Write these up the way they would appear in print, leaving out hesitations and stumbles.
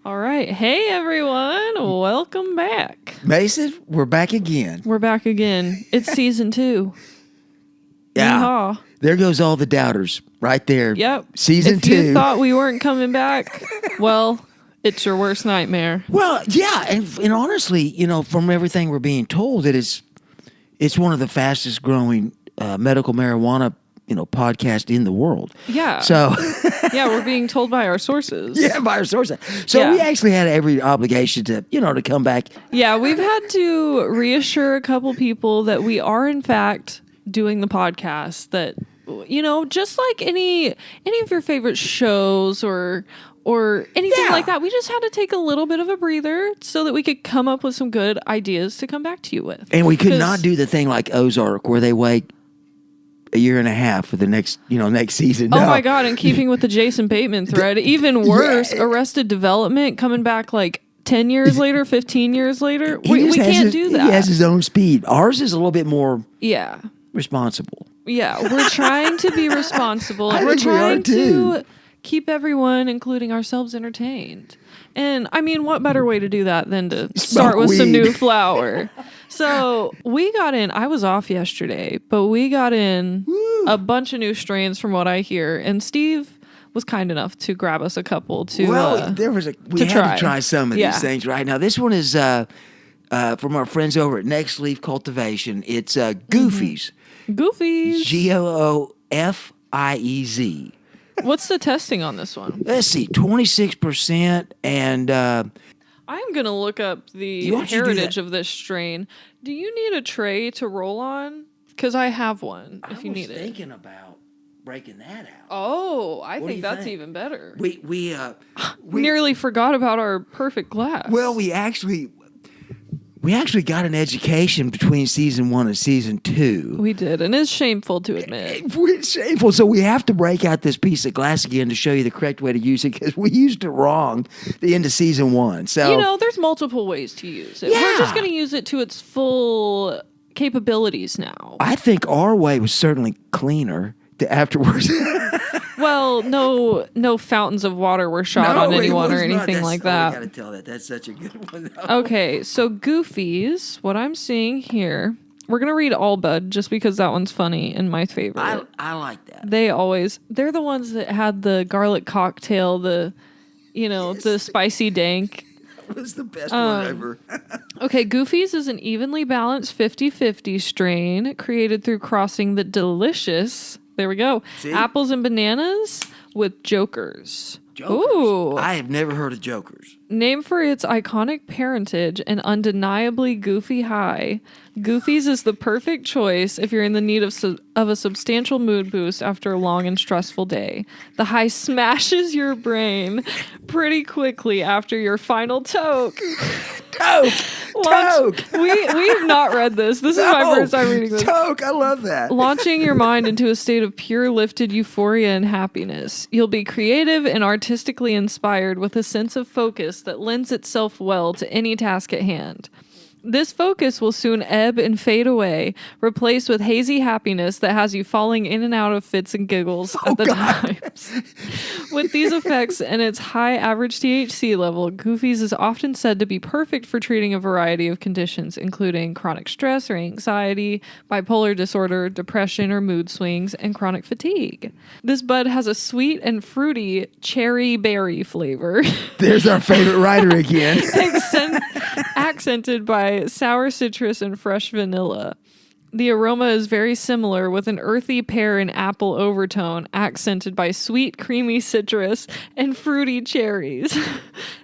All right. Hey, everyone. Welcome back. Mason, we're back again. We're back again. It's season 2. Yeah. Yeehaw. There goes all the doubters right there. Yep. Season 2. If you thought we weren't coming back, well, it's your worst nightmare. Well, yeah. And honestly, you know, from everything we're being told, that it's one of the fastest growing medical marijuana podcast in the world. Yeah. So yeah, we're being told by our sources. Yeah, by our sources. So we actually had every obligation to come back. Yeah, we've had to reassure a couple people that we are in fact doing the podcast, that just like any of your favorite shows or anything like that, we just had to take a little bit of a breather so that we could come up with some good ideas to come back to you with. And we could not do the thing like Ozark where they wait a year and a half for the next season. No. Oh my God. And keeping with the Jason Bateman thread, even worse, Arrested Development coming back like 10 years later, 15 years later. We can't do that. He has his own speed. Ours is a little bit more responsible. Yeah. We're trying to be responsible. And we're trying to keep everyone, including ourselves, entertained. And I mean, what better way to do that than to start with some new flower? So we got in, I was off yesterday, but we got in a bunch of new strains from what I hear. And Steve was kind enough to grab us a couple to we had to try some of these things right now. This one is from our friends over at Nexleaf Cultivation. It's Goofiez. Goofiez. Goofiez. What's the testing on this one? Let's see, 26%, and I'm going to look up the heritage of this strain. Do you need a tray to roll on? Because I have one, if you need it. I was thinking about breaking that out. Oh, I think that's even better. We nearly forgot about our perfect glass. Well, we actually got an education between season 1 and season 2. We did, and it's shameful to admit. It's shameful, so we have to break out this piece of glass again to show you the correct way to use it, because we used it wrong the end of season 1. So there's multiple ways to use it. Yeah. We're just going to use it to its full capabilities now. I think our way was certainly cleaner afterwards. Well, no fountains of water were shot on anyone or anything like that. I gotta tell that. That's such a good one, though. Okay, so Goofiez, what I'm seeing here, we're going to read all bud just because that one's funny and my favorite. I like that. They're the ones that had the garlic cocktail, the spicy dank. That was the best one ever. Okay, Goofiez is an evenly balanced 50-50 strain created through crossing the delicious, there we go, apples and bananas with Jokers. Ooh. I have never heard of Jokers. Named for its iconic parentage and undeniably goofy high, Goofiez is the perfect choice if you're in the need of a substantial mood boost after a long and stressful day. The high smashes your brain pretty quickly after your final toke. Toke! We've not read this. This is my first time reading this. Toke, I love that. Launching your mind into a state of pure lifted euphoria and happiness. You'll be creative and artistically inspired with a sense of focus that lends itself well to any task at hand. This focus will soon ebb and fade away, replaced with hazy happiness that has you falling in and out of fits and giggles at the times. With these effects and its high average THC level, Goofiez is often said to be perfect for treating a variety of conditions, including chronic stress or anxiety, bipolar disorder, depression or mood swings, and chronic fatigue. This bud has a sweet and fruity cherry berry flavor. There's our favorite writer again. Accented by sour citrus and fresh vanilla. The aroma is very similar, with an earthy pear and apple overtone, accented by sweet, creamy citrus and fruity cherries.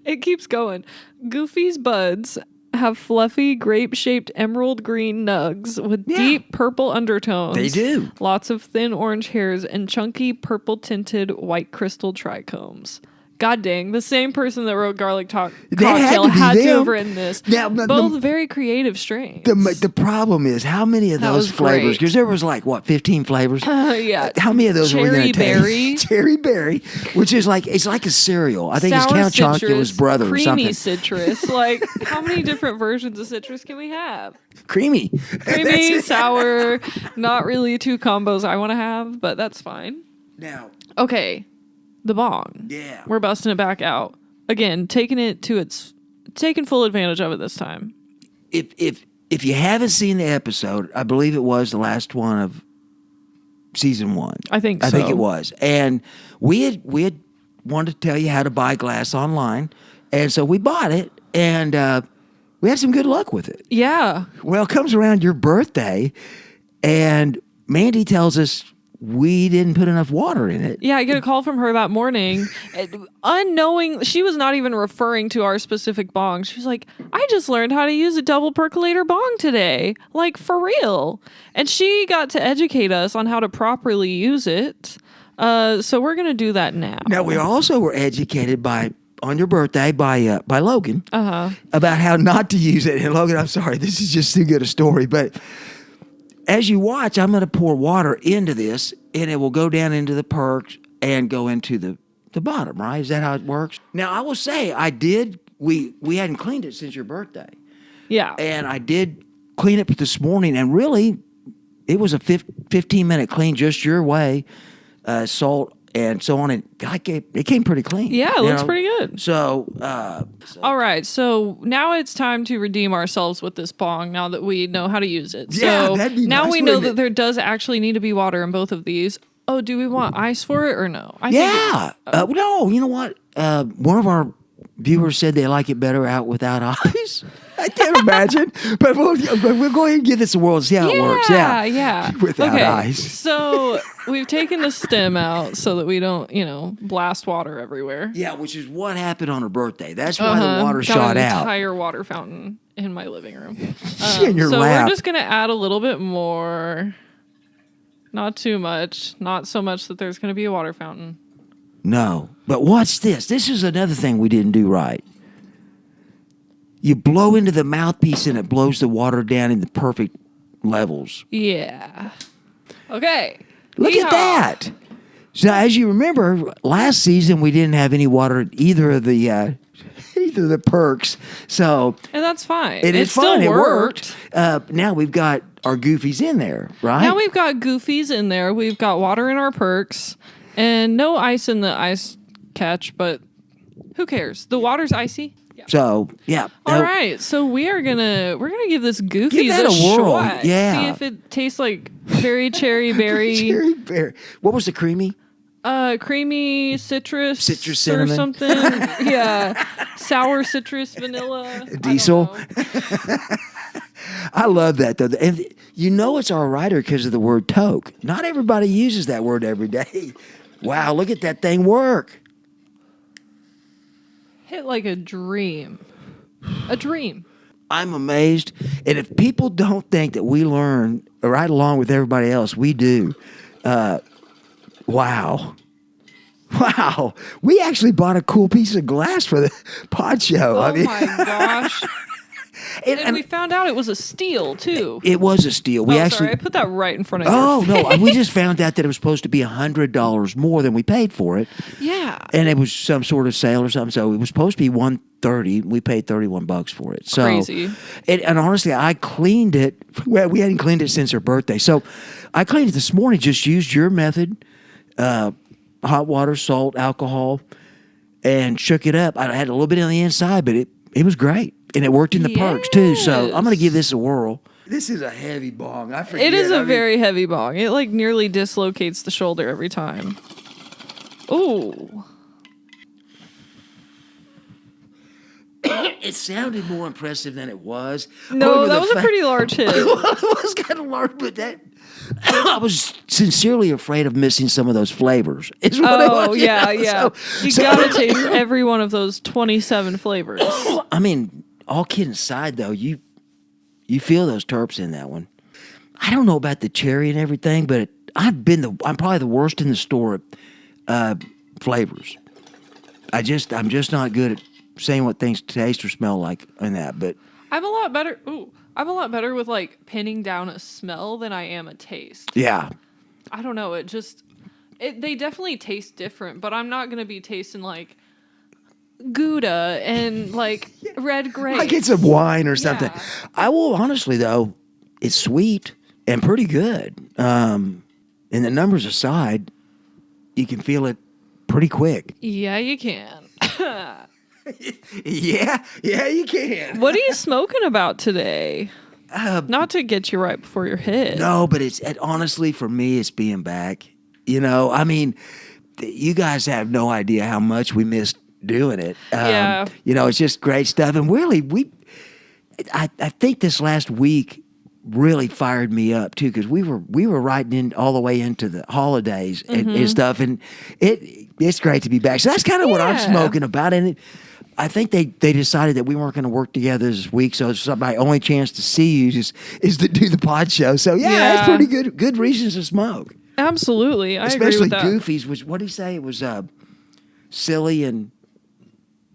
It keeps going. Goofiez buds have fluffy, grape-shaped emerald green nugs with deep purple undertones. They do. Lots of thin orange hairs and chunky purple-tinted white crystal trichomes. God dang, the same person that wrote Garlic Cocktail had to have written this. Now, both very creative strains. The problem is, how many of those flavors? Because there was 15 flavors? Yeah. How many of those were we going to take? Berry. Cherry berry, which is it's like a cereal. I think sour it's Count Chocula's brother or something. Creamy citrus. How many different versions of citrus can we have? Creamy, sour, not really two combos I want to have, but that's fine. Now. Okay. The bong. Yeah. We're busting it back out. again, taking full advantage of it this time. If you haven't seen the episode, I believe it was the last one of season 1. I think so. I think it was. And we had wanted to tell you how to buy glass online. And so we bought it, and we had some good luck with it. Yeah. Well, it comes around your birthday, and Mandy tells us we didn't put enough water in it. Yeah, I get a call from her that morning. Unknowing, she was not even referring to our specific bong. She was like, I just learned how to use a double percolator bong today. Like, for real. And she got to educate us on how to properly use it. So we're going to do that now. Now, we also were educated on your birthday by Logan about how not to use it. And Logan, I'm sorry, this is just too good a story, but as you watch, I'm going to pour water into this, and it will go down into the perks and go into the bottom, right? Is that how it works? Now, I will say, we hadn't cleaned it since your birthday. Yeah. And I did clean it this morning, and really, it was a 15-minute clean just your way, salt and so on, and it came pretty clean. Yeah, it looks pretty good. So, all right, so now it's time to redeem ourselves with this bong now that we know how to use it. Yeah, so that'd be now nice, we know wouldn't that it? there does actually need to be water in both of these. Oh, do we want ice for it or no? No, you know what? One of our viewers said they like it better out without ice. I can't imagine, but we'll go ahead and give this a whirl and see how it works. Yeah. Without ice. So we've taken the stem out so that we don't, blast water everywhere. Yeah, which is what happened on her birthday. That's why the water Got shot an out. entire water fountain in my living room. In your so lap. we're just gonna add a little bit more. Not too much. Not so much that there's gonna be a water fountain. No, but watch this. This is another thing we didn't do right. You blow into the mouthpiece and it blows the water down in the perfect levels. Yeah. Okay. Look at that. So as you remember, last season we didn't have any water in either of the perks. So and that's fine. It still fine. worked. It worked. Now we've got our Goofies in there, right? Now we've got Goofies in there. We've got water in our perks. And no ice in the ice catch, but who cares? The water's icy. Yeah. So yeah. All right. So we're gonna give this Goofies that a whirl. shot. Yeah. See if it tastes like very cherry berry. Cherry berry. What was the creamy? Creamy citrus or cinnamon. something. Yeah. Sour citrus vanilla. Diesel. I don't know. I love that though. And it's our writer because of the word toke. Not everybody uses that word every day. Wow, look at that thing work. Hit like a dream. A dream. I'm amazed. And if people don't think that we learn right along with everybody else, we do. Wow. Wow. We actually bought a cool piece of glass for the pod show. Oh my gosh. And we found out it was a steal, too. It was a steal. Sorry, I put that right in front of you. Oh, no. We just found out that it was supposed to be $100 more than we paid for it. Yeah. And it was some sort of sale or something. So it was supposed to be $130. We paid $31 for it. So, crazy. And honestly, I cleaned it. Well, we hadn't cleaned it since her birthday. So I cleaned it this morning. Just used your method, hot water, salt, alcohol, and shook it up. I had a little bit on the inside, but it was great. And it worked in the perks, too. So I'm going to give this a whirl. This is a heavy bong. I forget. It is a very heavy bong. It nearly dislocates the shoulder every time. Ooh. It sounded more impressive than it was. No, that was a pretty large hit. It was kind of large, but I was sincerely afraid of missing some of those flavors. Is what it was, yeah. So, You gotta taste every one of those 27 flavors. I mean, all kidding aside, though, you feel those terps in that one. I don't know about the cherry and everything, but I'm probably the worst in the store at flavors. I'm just not good at saying what things taste or smell like in that. But I'm a lot better with pinning down a smell than I am a taste. Yeah. I don't know. They definitely taste different, but I'm not gonna be tasting Gouda and red grapes. Like it's a wine or something. Yeah. I will honestly though, it's sweet and pretty good. And the numbers aside, you can feel it pretty quick. Yeah, you can. Yeah, you can. What are you smoking about today? Not to get you right before your hit. No, but honestly, for me, it's being back. You know, I mean, you guys have no idea how much we missed doing it. Yeah. You know, it's just great stuff. And really, I think this last week really fired me up too, because we were riding in all the way into the holidays and stuff, and it's great to be back. So that's kind of what I'm smoking about, and I think they decided that we weren't going to work together this week, so it's my only chance to see you is to do the pod show. So that's pretty good reasons to smoke. Absolutely, I agree especially with that. Goofiez. Which what did he say? It was silly and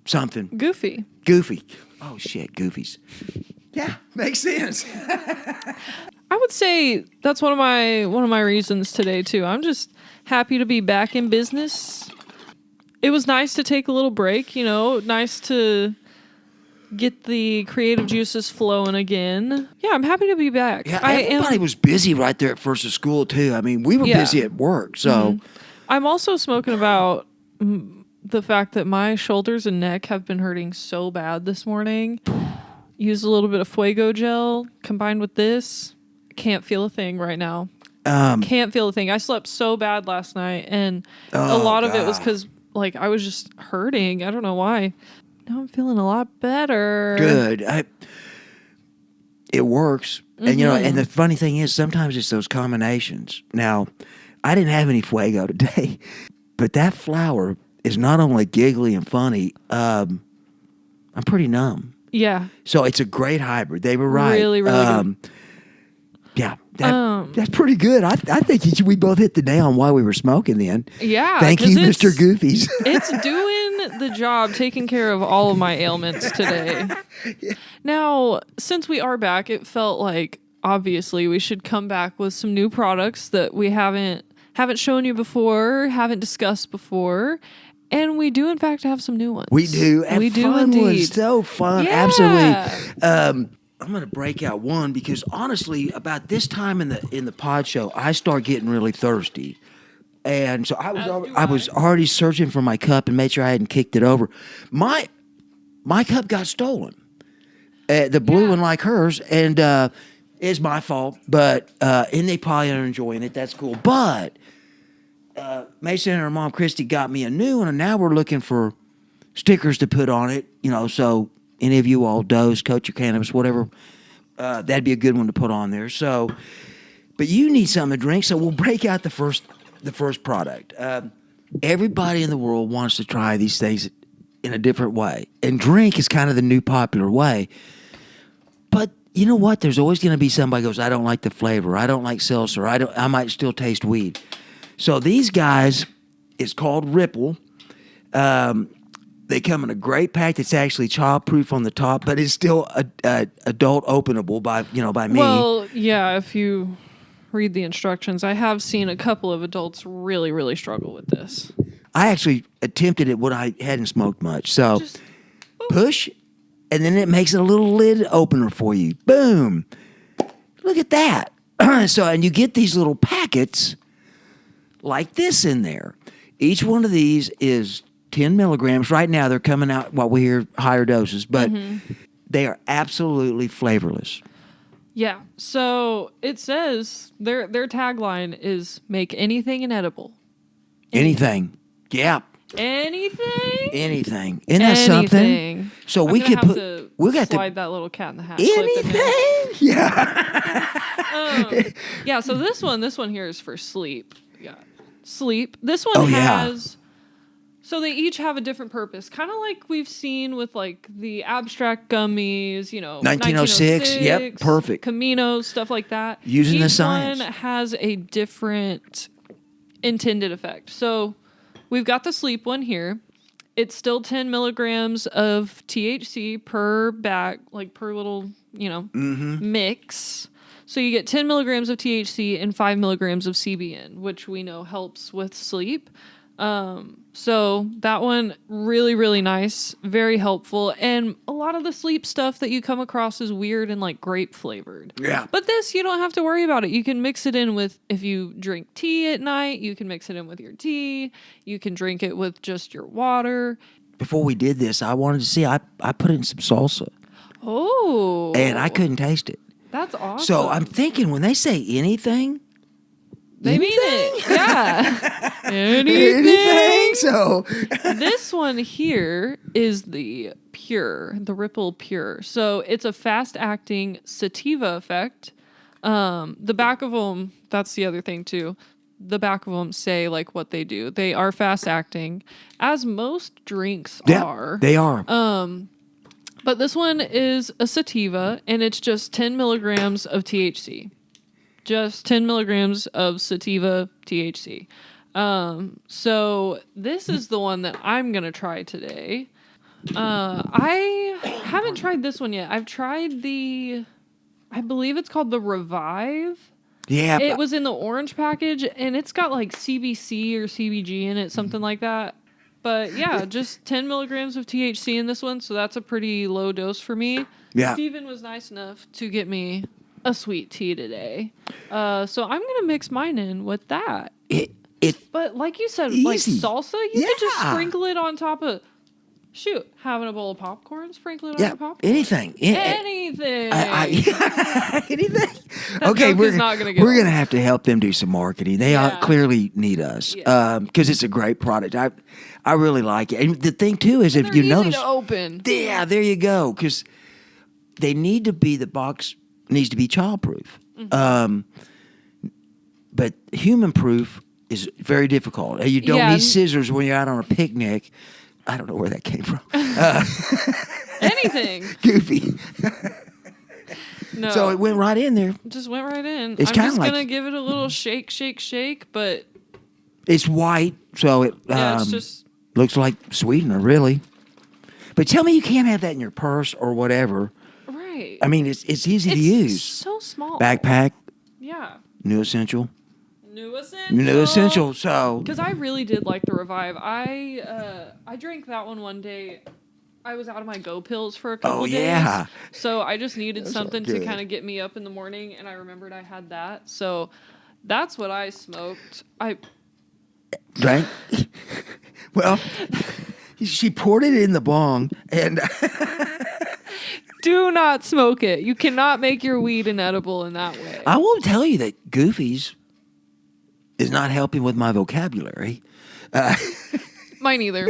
something. Goofy. Oh shit, Goofiez. Yeah, makes sense. I would say that's one of my reasons today too. I'm just happy to be back in business. It was nice to take a little break, you know, nice to get the creative juices flowing again. Yeah, I'm happy to be back. Yeah, everybody was busy right there at first of school too. I mean, we were busy at work, so. I'm also smoking about the fact that my shoulders and neck have been hurting so bad this morning. Used a little bit of Fuego gel combined with this. Can't feel a thing right now. Can't feel a thing. I slept so bad last night, and a lot of it was because like I was just hurting. I don't know why. Now I'm feeling a lot better. Good. It works. And you know, and the funny thing is sometimes it's those combinations. Now, I didn't have any Fuego today, but that flower is not only giggly and funny, I'm pretty numb. Yeah. So it's a great hybrid. They were right. Really, really good. Yeah, that's pretty good. I think we both hit the nail on why we were smoking then. Yeah. Thank you, Mr. Goofiez. It's doing the job, taking care of all of my ailments today. Now, since we are back, it felt like obviously we should come back with some new products that we haven't shown you before, haven't discussed before. And we do, in fact, have some new ones. We do. And we do fun indeed. Ones. So fun. Yeah. Absolutely. I'm going to break out one because honestly, about this time in the pod show, I start getting really thirsty. And so I was already searching for my cup and made sure I hadn't kicked it over. My cup got stolen. The blue one like hers. And it's my fault. But and they probably are enjoying it. That's cool. But Mason and her mom, Christy, got me a new one, and now we're looking for stickers to put on it. You know, so any of you all does, Coach Your Cannabis, whatever, that'd be a good one to put on there. So, but you need something to drink, so we'll break out the first product. Everybody in the world wants to try these things in a different way, and drink is kind of the new popular way. But you know what? There's always going to be somebody who goes, I don't like the flavor. I don't like seltzer. I might still taste weed. So these guys, it's called Ripple. They come in a great pack that's actually child-proof on the top, but it's still adult openable by me. Well, yeah, if you read the instructions, I have seen a couple of adults really, really struggle with this. I actually attempted it when I hadn't smoked much. So Just push, and then it makes a little lid opener for you. Boom. Look at that. And you get these little packets like this in there. Each one of these is 10 milligrams. Right now, they're coming out while we hear higher doses, but they are absolutely flavorless. Yeah. So it says their tagline is "Make anything inedible." Anything. Yeah. Anything. Isn't that something? So we could put. We got to slide that little cat in the hat. Anything. Yeah. Yeah. So this one here is for sleep. Yeah. Sleep. This one has. So they each have a different purpose, kind of like we've seen with like the abstract gummies, 1906, yep, perfect. Camino, stuff like that. Using the science. Each one has a different intended effect. So we've got the sleep one here. It's still 10 milligrams of THC per bag, like per little, mix. So you get 10 milligrams of THC and 5 milligrams of CBN, which we know helps with sleep. So that one, really, really nice, very helpful. And a lot of the sleep stuff that you come across is weird and like grape flavored. Yeah. But this, you don't have to worry about it. You can mix it in with, if you drink tea at night, you can mix it in with your tea. You can drink it with just your water. before we did this, I wanted to see. I put it in some salsa. Oh. And I couldn't taste it. That's awesome. So I'm thinking when they say anything, they mean it. Yeah. anything. So this one here is the Ripple Pure. So it's a fast-acting sativa effect. The back of them, that's the other thing too. The back of them say like what they do. They are fast-acting, as most drinks are. They are. But this one is a sativa, and it's just 10 milligrams of THC. Just 10 milligrams of sativa THC. So this is the one that I'm going to try today. I haven't tried this one yet. I've tried I believe it's called the Revive. Yeah. It was in the orange package, and it's got like CBC or CBG in it, something like that. But yeah, just 10 milligrams of THC in this one, so that's a pretty low dose for me. Yeah. Steven was nice enough to get me a sweet tea today. So I'm going to mix mine in with that. But like you said, easy. Like salsa, you could just sprinkle it on top of... Shoot, having a bowl of popcorn, sprinkle it on the popcorn. Anything. Anything. Anything. That Okay, we're going to have to help them do some marketing. They clearly need us because it's a great product. I really like it. And the thing too is, if you notice, to open. Yeah, there you go. Because they need to be, the box needs to be childproof. Mm-hmm. But human proof is very difficult. You don't need scissors when you're out on a picnic. I don't know where that came from. Anything. Goofy. No. So it went right in there. Just went right in. It's I'm just going to give it a little shake, but... It's white, so it it's just... looks like sweetener, really. But tell me you can't have that in your purse or whatever. Right. I mean, it's easy to use. It's so small. Backpack. Yeah. New essential. New essential. So... Because I really did like the Revive. I drank that one day. I was out of my Go pills for a couple days. Yeah. So I just needed something to kind of get me up in the morning, and I remembered I had that. So that's what I smoked. Drank? Well, she poured it in the bong, and... Do not smoke it. You cannot make your weed inedible in that way. I will tell you that Goofiez is not helping with my vocabulary. Mine either.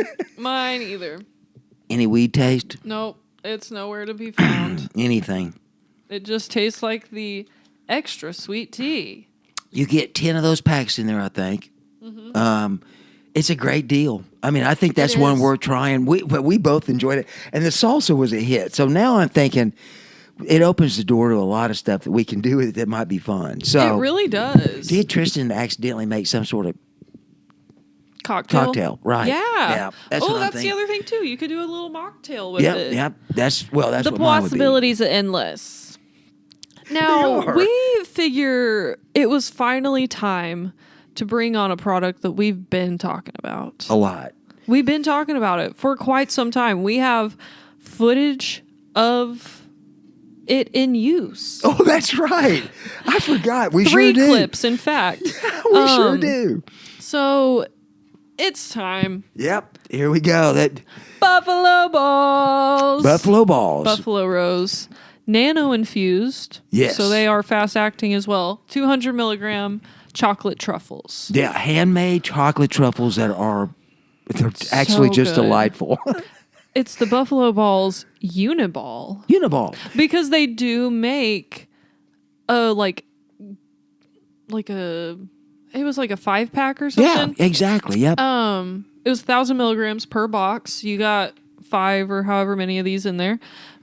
Any weed taste? Nope. It's nowhere to be found. Anything. It just tastes like the extra sweet tea. You get 10 of those packs in there, I think. Mm-hmm. It's a great deal. I mean, I think that's one worth trying. We both enjoyed it. And the salsa was a hit. So now I'm thinking it opens the door to a lot of stuff that we can do with it that might be fun. So it really does. Did Tristan accidentally make some sort of cocktail? Right. Yeah. That's the other thing too. You could do a little mocktail with it. Yep. That's the what possibilities are endless. Now we figure it was finally time to bring on a product that we've been talking about. A lot. We've been talking about it for quite some time. We have footage of it in use. Oh, that's right. I forgot. We 3 sure do. 3 clips, in fact. We sure do. So it's time. Yep. Here we go. That Buffalo Ballz. Buffalo Ballz. Buffalo Roze. Nano infused. Yes. So they are fast acting as well. 200 milligram chocolate truffles. Yeah, handmade chocolate truffles they're actually just good. Delightful. It's the Buffalo Ballz Uniball. Because they do make it was like a 5-pack or something. Yeah, exactly. Yep. It was 1,000 milligrams per box. You got 5 or however many of these in there.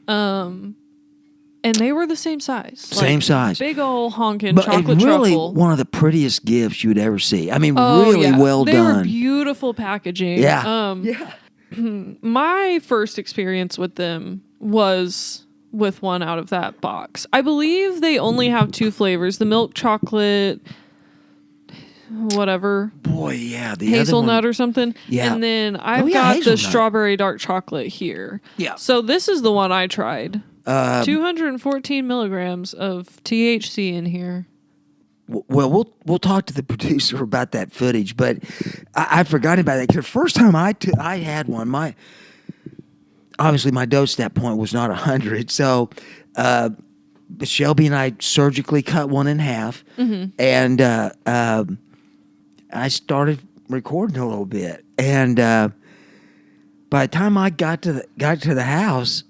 And they were the same size. Same size. Big old honkin' chocolate really truffle. One of the prettiest gifts you'd ever see. I mean, really well done. They were beautiful packaging. Yeah. My first experience with them was with one out of that box. I believe they only have 2 flavors. The milk chocolate, whatever. Boy, yeah. The hazelnut other one, or something. Yeah. And then I've got hazelnut. the strawberry dark chocolate here. Yeah. So this is the one I tried. 214 milligrams of THC in here. Well, we'll talk to the producer about that footage, but I forgot about that. 'Cause the first time I had one, obviously my dose at that point was not 100. So Shelby and I surgically cut one in half, and I started recording a little bit. And by the time I got to the house,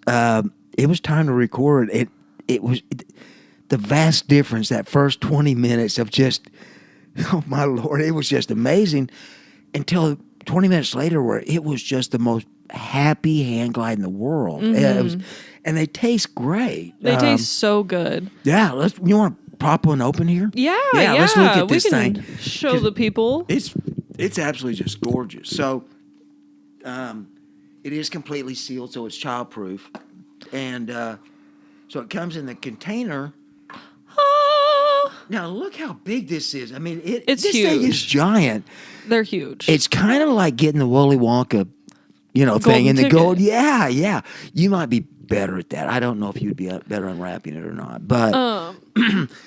it was time to record. It was the vast difference, that first 20 minutes of just, oh my Lord, it was just amazing, until 20 minutes later where it was just the most happy hand glide in the world. And they taste great. They taste so good. Yeah, you want to pop one open here? Yeah. Let's look at this we can thing. Show the people. It's absolutely just gorgeous. So, it is completely sealed, so it's childproof, and so it comes in the container. Now look how big this is. I mean, it's this huge. thing is giant. They're huge. It's kind of like getting the Willy Wonka, thing in the gold. Yeah. You might be better at that. I don't know if you'd be better unwrapping it or not, but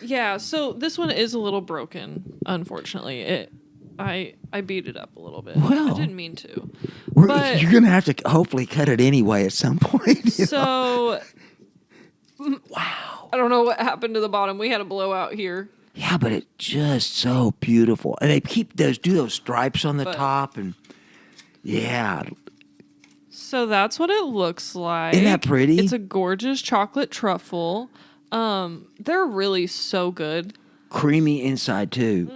yeah. So this one is a little broken, unfortunately. I beat it up a little bit. Well, I didn't mean to. You're gonna have to hopefully cut it anyway at some point. So, wow. I don't know what happened to the bottom. We had a blowout here. Yeah, but it's just so beautiful, and they do those stripes on the top, and yeah. So that's what it looks like. Isn't that pretty? It's a gorgeous chocolate truffle. They're really so good. Creamy inside too.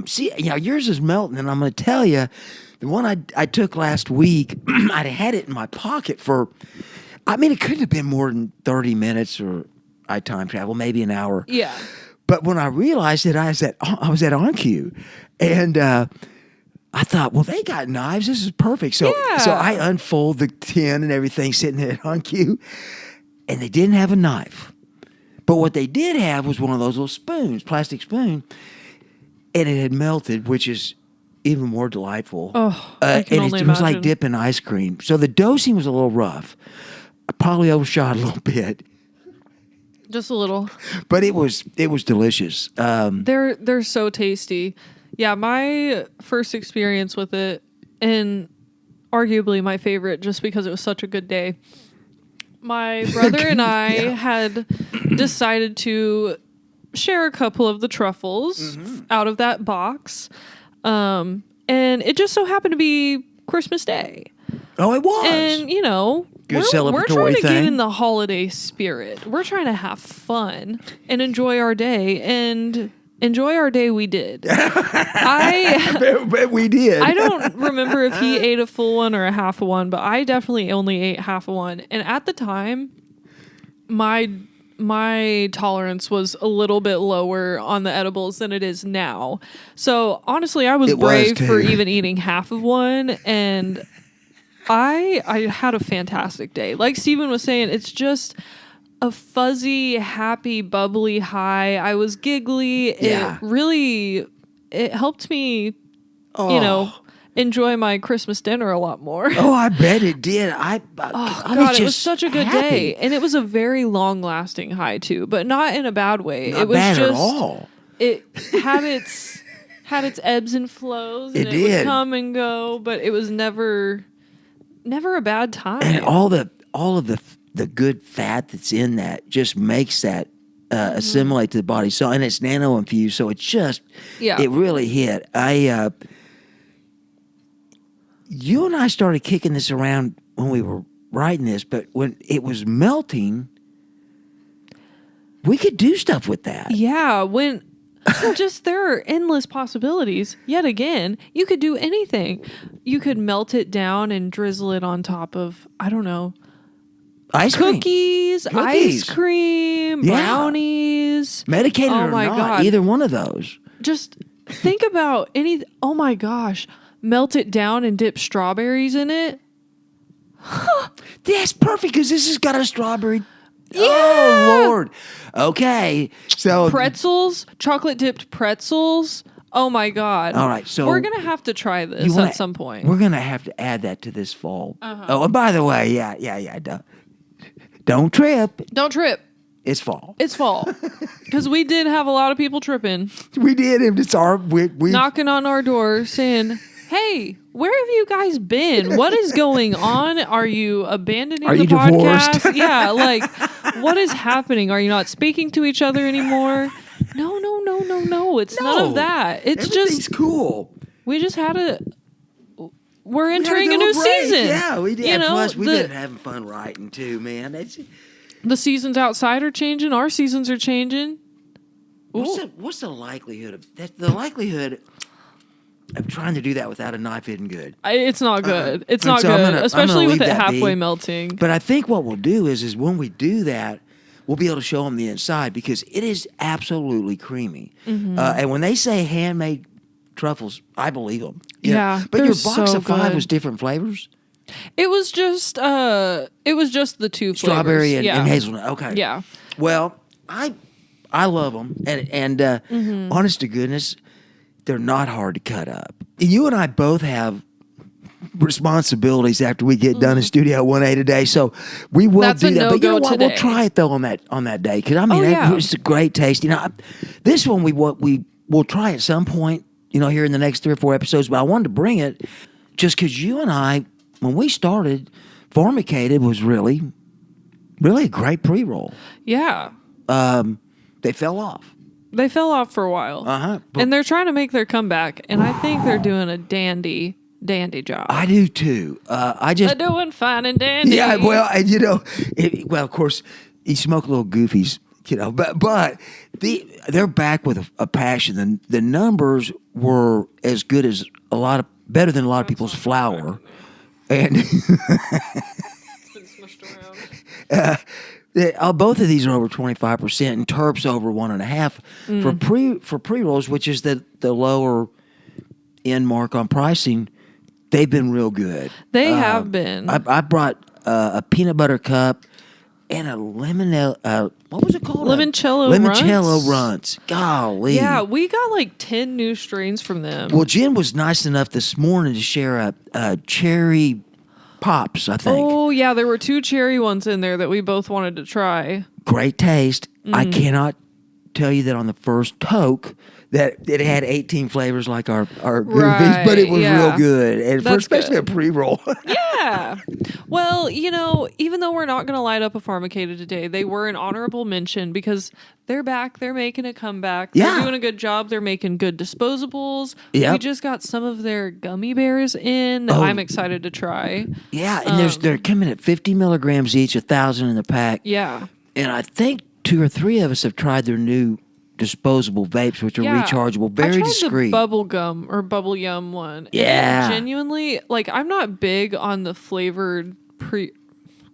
See, yours is melting, and I'm going to tell you, the one I took last week, I'd had it in my pocket for, it couldn't have been more than 30 minutes, or I time travel, maybe an hour. Yeah. But when I realized that I was at OnCue, and I thought, well, they got knives. This is perfect. So I unfold the tin and everything sitting there at OnCue, and they didn't have a knife. But what they did have was one of those little spoons, plastic spoon, and it had melted, which is even more delightful. Oh, I can only it was like imagine. dipping ice cream. So the dosing was a little rough. I probably overshot a little bit. Just a little. But it was delicious. They're so tasty. Yeah, my first experience with it, and arguably my favorite, just because it was such a good day. My brother and I had decided to share a couple of the truffles out of that box. And it just so happened to be Christmas Day. Oh, it was. And, Good we're trying to get thing. in the holiday spirit. We're trying to have fun and enjoy our day. And enjoy our day we did. I bet we did. I don't remember if he ate a full one or a half of one, but I definitely only ate half of one. And at the time, my tolerance was a little bit lower on the edibles than it is now. So honestly, I was brave for even eating half of one, and I had a fantastic day. Like Steven was saying, it's just a fuzzy, happy, bubbly high. I was giggly. Yeah. It helped me, enjoy my Christmas dinner a lot more. Oh, I bet it did. God, it was such a good day. And it was a very long-lasting high, too, but not in a bad way. Not it was bad just, at all. It had its ebbs and flows, and it would come and go, but it was never a bad time. And all of the good fat that's in that just makes that assimilate to the body. So, and it's nano infused, so it just it really hit. You and I started kicking this around when we were writing this, but when it was melting, we could do stuff with that. Yeah, there are endless possibilities. Yet again, you could do anything. You could melt it down and drizzle it on top of, I don't know, cookies, ice cream, brownies. Medicated or not, God. either one of those. Just think about oh my gosh, melt it down and dip strawberries in it. That's perfect, because this has got a strawberry. Yeah. Oh, Lord. Okay. So pretzels, chocolate dipped pretzels. Oh my God. All right. So we're going to have to try this at some point. We're going to have to add that to this fall. Oh, and by the way, yeah. Don't trip. Don't trip. It's fall. It's fall. Because we did have a lot of people tripping. We did. It's we knocking on our door saying, Hey, where have you guys been? What is going on? Are you abandoning Are the you podcast? divorced? Yeah, like, what is happening? Are you not speaking to each other anymore? No. It's none of that. It's Everything's just cool. we just had we're We entering had a new little break. season. Yeah, we did. You know, Plus, we've been having fun writing too, man. the seasons outside are changing. Our seasons are changing. What's the likelihood of that? The likelihood of trying to do that without a knife isn't good. It's not good. It's And not so good, I'm especially gonna with leave it that halfway be. melting. But I think what we'll do is when we do that, we'll be able to show them the inside because it is absolutely creamy. And when they say handmade truffles, I believe them. Yeah, But they're your box so of 5 good. was different flavors. It was just the two Strawberry flavors. and hazelnut. Okay. Yeah. Well, I love them, and honest to goodness, they're not hard to cut up. You and I both have responsibilities after we get done in Studio 1A today, so we will That's do a that. But you know no-go what? We'll today. try it though on that day because I mean yeah. it's a great taste. You know, this one we'll try at some point. You know, here in the next 3 or 4 episodes. But I wanted to bring it just because you and I, when we started, Pharmicated was really a great pre-roll. Yeah. They fell off. They fell off for a while. And they're trying to make their comeback, and I think they're doing a dandy job. I do too. They're doing fine and dandy. Yeah, well, and you know, of course, you smoke little goofies, you know, but they're back with a passion. The numbers were as good as better than a lot of people's flour, and both of these are over 25%, and terps over 1.5 for pre rolls, which is the lower end mark on pricing. They've been real good. They have been. I brought a peanut butter cup and a what was it called? Limoncello Runtz. Golly. Yeah, we got like 10 new strains from them. Well, Jen was nice enough this morning to share a cherry Popz, I think. Oh, yeah, there were 2 cherry ones in there that we both wanted to try. Great taste. I cannot tell you that on the first toke that it had 18 flavors like our Goofiez, but it was real good. And for especially good. A pre-roll. Yeah. Well, you know, even though we're not going to light up a Pharmicated today, they were an honorable mention because they're back. They're making a comeback. Yeah. They're doing a good job. They're making good disposables. Yep. We just got some of their gummy bears in that I'm excited to try. Yeah, and they're coming at 50 milligrams each, 1,000 in the pack. Yeah. And I think 2 or 3 of us have tried their new disposable vapes, which are rechargeable, very discreet. The bubble gum or bubble yum one. Yeah. And genuinely, like, I'm not big on the flavored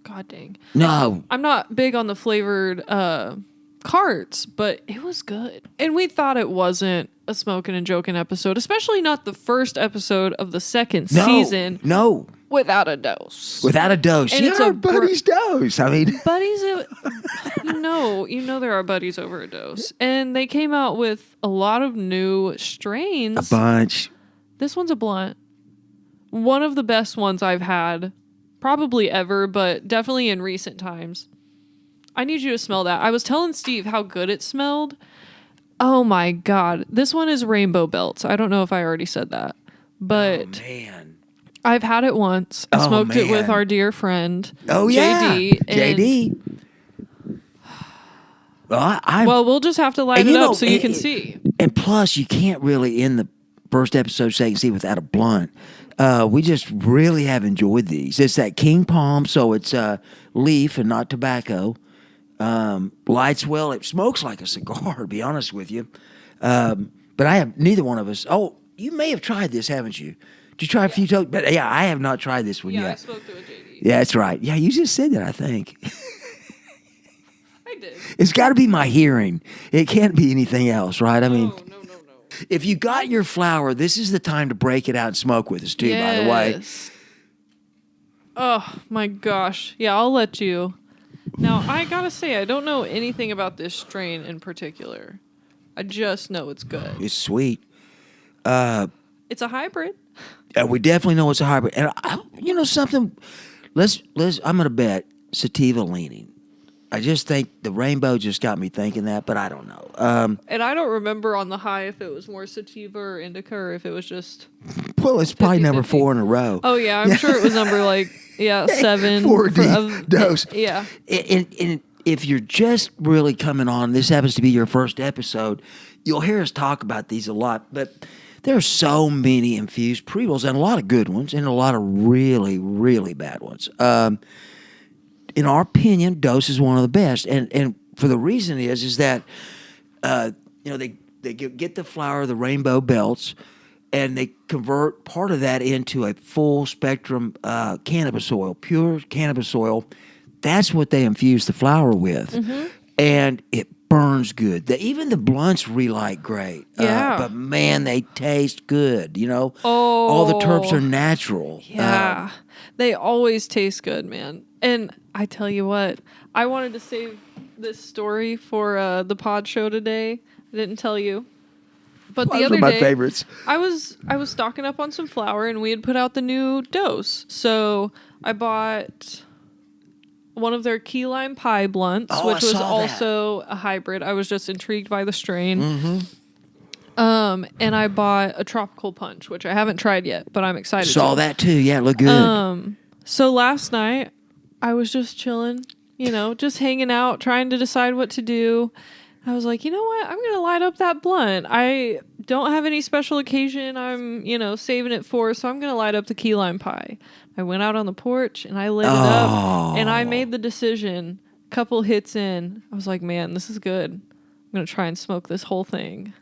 God dang. No. I'm not big on the flavored carts, but it was good. And we thought it wasn't a Smokin and Jokin episode, especially not the first epised of the second season. No. Without a dose. Without a dose. And Yeah, it's our buddy's dose. I mean. Buddies, you know there are buddies over a dose. And they came out with a lot of new strains. A bunch. This one's a blunt. One of the best ones I've had, probably ever, but definitely in recent times. I need you to smell that. I was telling Steve how good it smelled. Oh my God. This one is Rainbow Belts. I don't know if I already said that, but oh, man. I've had it once. I smoked it with our dear friend, JD. JD. Well, we'll just have to light it up so you can see. And plus, you can't really, in the first episode, say you can see without a blunt. We just really have enjoyed these. It's that King Palm, so it's leaf and not tobacco. Lights well. It smokes like a cigar, to be honest with you. But I have neither one of us. Oh, you may have tried this, haven't you? Did you try a few tokes? But yeah, I have not tried this one yet. Yeah, I smoked it with JD. Yeah, that's right. Yeah, you just said that, I think. I did. It's got to be my hearing. It can't be anything else, right? I mean, No. if you got your flower, this is the time to break it out and smoke with us, too, by the way. Oh, my gosh. Yeah, I'll let you. Now, I got to say, I don't know anything about this strain in particular. I just know it's good. It's sweet. It's a hybrid. We definitely know it's a hybrid. And you know something? I'm going to bet sativa leaning. I just think the rainbow just got me thinking that, but I don't know. And I don't remember on the high if it was more sativa or indica or if it was just. Well, it's probably number 4 in a row. Oh yeah, I'm sure it was number 7. 4D dose. Yeah. And if you're just really coming on, this happens to be your first episode, you'll hear us talk about these a lot, but there are so many infused pre-rolls and a lot of good ones and a lot of really, really bad ones. In our opinion, Dose is one of the best, and for the reason is that they get the flower, the rainbow belts, and they convert part of that into a full spectrum cannabis oil, pure cannabis oil. That's what they infuse the flower with, and it burns good. Even the blunts relight great. Yeah. But man, they taste good. All the terps are natural. Yeah, they always taste good, man. And I tell you what, I wanted to save this story for the pod show today. I didn't tell you, but the other day, my favorites. I was stocking up on some flour, and we had put out the new Dose. So I bought one of their key lime pie blunts, which was also a hybrid. I was just intrigued by the strain. And I bought a tropical punch, which I haven't tried yet, but I'm excited. Saw that too. Yeah, it looked good. So last night I was just chilling, just hanging out, trying to decide what to do. I was like, you know what? I'm going to light up that blunt. I don't have any special occasion I'm, saving it for, so I'm going to light up the key lime pie. I went out on the porch and I lit it up, and I made the decision, a couple hits in, I was like, man, this is good. I'm going to try and smoke this whole thing.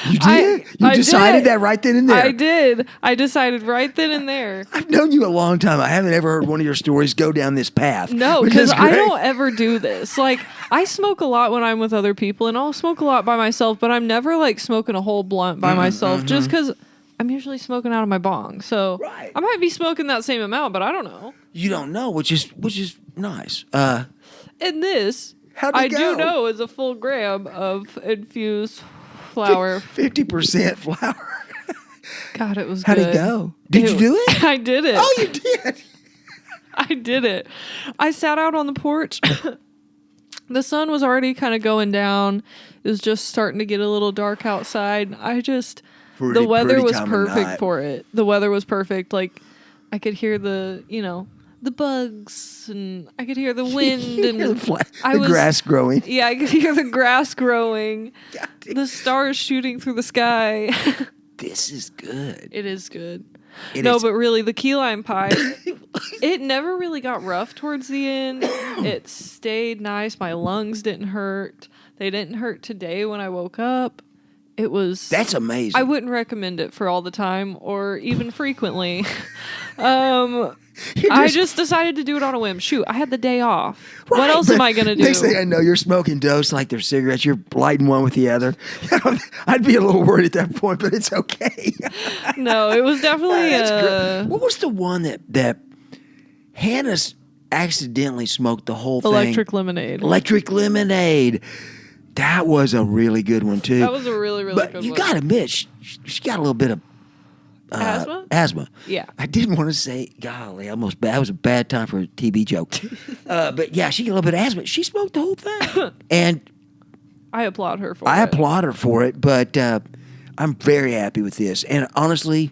You did? You decided that right then and there? I did. I decided right then and there. I've known you a long time. I haven't ever heard one of your stories go down this path. No, because I don't ever do this. Like, I smoke a lot when I'm with other people, and I'll smoke a lot by myself, but I'm never, smoking a whole blunt by myself, just because I'm usually smoking out of my bong. So I might be smoking that same amount, but I don't know. You don't know, which is nice. And this, I do know, is a full gram of infused flour. 50% flour. God, it was How'd good. How'd it go? Did you do it? I did it. Oh, you did? I did it. I sat out on the porch. The sun was already kind of going down. It was just starting to get a little dark outside. The weather was perfect for it. The weather was perfect. Like, I could hear the bugs, and I could hear the wind and the grass growing. Yeah, I could hear the grass growing. The stars shooting through the sky. This is good. It is good. But really, the key lime pie, it never really got rough towards the end. It stayed nice. My lungs didn't hurt. They didn't hurt today when I woke up. That's amazing. I wouldn't recommend it for all the time or even frequently. I just decided to do it on a whim. Shoot, I had the day off. Right, what else am I going to do? Next thing I know, you're smoking Dose like they're cigarettes. You're lighting one with the other. I'd be a little worried at that point, but it's okay. No, it was definitely... What was the one that Hannah accidentally smoked the whole thing? Electric Lemonade. Electric Lemonade. That was a really good one, too. That was a really, really good one. But you got to admit, she got a little bit of asthma. Yeah. I didn't want to say, golly, that was a bad time for a TB joke. But yeah, she got a little bit of asthma. She smoked the whole thing. And I applaud her for it. I applaud her for it, but I'm very happy with this. And honestly,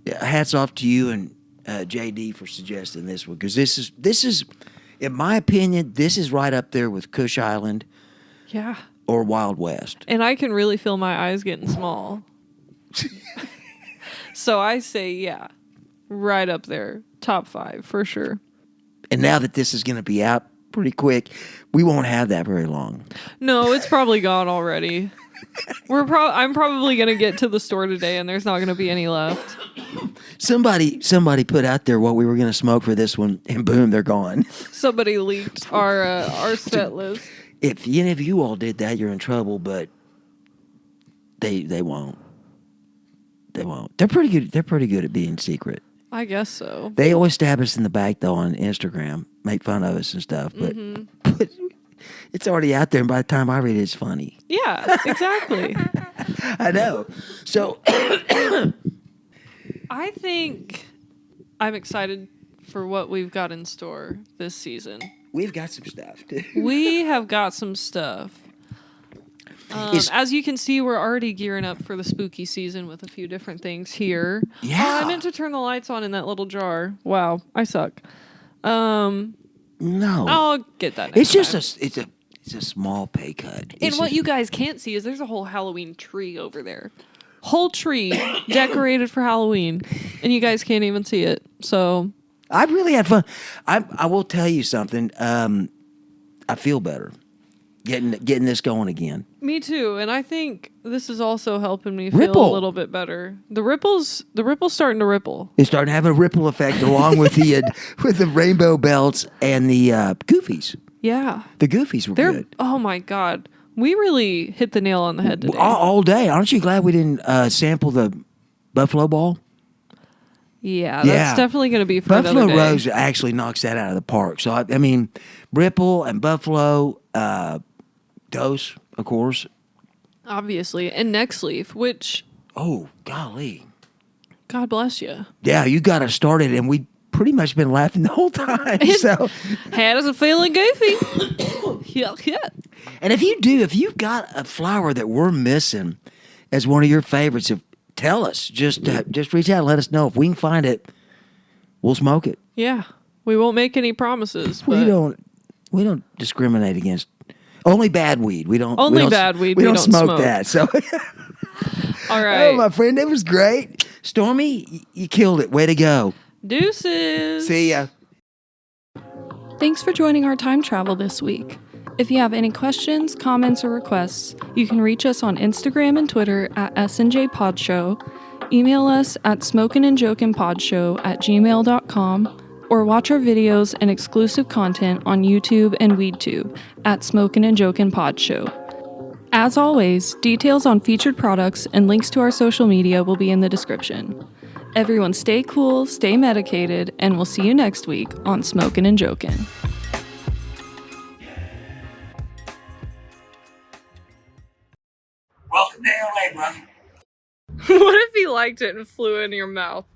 hats off to you and JD for suggesting this one, because this is, in my opinion, this is right up there with Kush Island. Yeah. Or Wild West. And I can really feel my eyes getting small. So I say, yeah, right up there. Top 5 for sure. And now that this is going to be out pretty quick, we won't have that very long. No, it's probably gone already. I'm probably going to get to the store today and there's not going to be any left. Somebody put out there what we were going to smoke for this one, and boom, they're gone. Somebody leaked our set list. If any of you all did that, you're in trouble, but they won't. They won't. They're pretty good. They're pretty good at being secret. I guess so. They always stab us in the back, though, on Instagram, make fun of us and stuff. But, but it's already out there, and by the time I read it, it's funny. Yeah, exactly. I know. So I think I'm excited for what we've got in store this season. We've got some stuff. We have got some stuff. As you can see, we're already gearing up for the spooky season with a few different things here. Yeah. I meant to turn the lights on in that little jar. Wow, I suck. No. I'll get that. It's just it's a small pay cut. And what you guys can't see is there's a whole Halloween tree over there. Whole tree decorated for Halloween, and you guys can't even see it. So I really had fun. I will tell you something. I feel better getting this going again. Me too, and I think this is also helping me feel a little bit better. The ripple's starting to ripple. It's starting to have a ripple effect along with the rainbow belts and the Goofies. Yeah, the Goofies were good. Oh my God, we really hit the nail on the head today. All day. Aren't you glad we didn't sample the Buffalo Ball? Yeah, that's definitely going to be for Buffalo another day. Roze actually knocks that out of the park. So I mean, Ripple and Buffalo, Dose, of course, obviously, and Nexleaf, which golly, God bless you. Yeah, you got us started, and we pretty much been laughing the whole time. So, how does it feeling goofy? yeah. And if you've got a flower that we're missing as one of your favorites, tell us. Just reach out and let us know. If we can find it, we'll smoke it. Yeah, we won't make any promises. But We don't discriminate against only bad weed. We don't bad weed. We don't smoke that. So, all right. Oh, my friend, it was great. Stormy, you killed it. Way to go. Deuces. See ya. Thanks for joining our time travel this week. If you have any questions, comments, or requests, you can reach us on Instagram and Twitter at SNJ Podshow, email us at smokinandjokinpodshow@gmail.com, or watch our videos and exclusive content on YouTube and WeedTube at Smokin and Jokin Podshow. As always, details on featured products and links to our social media will be in the description. Everyone stay cool, stay medicated, and we'll see you next week on Smokin and Jokin. Welcome to LA, brother. What if he liked it and flew in your mouth?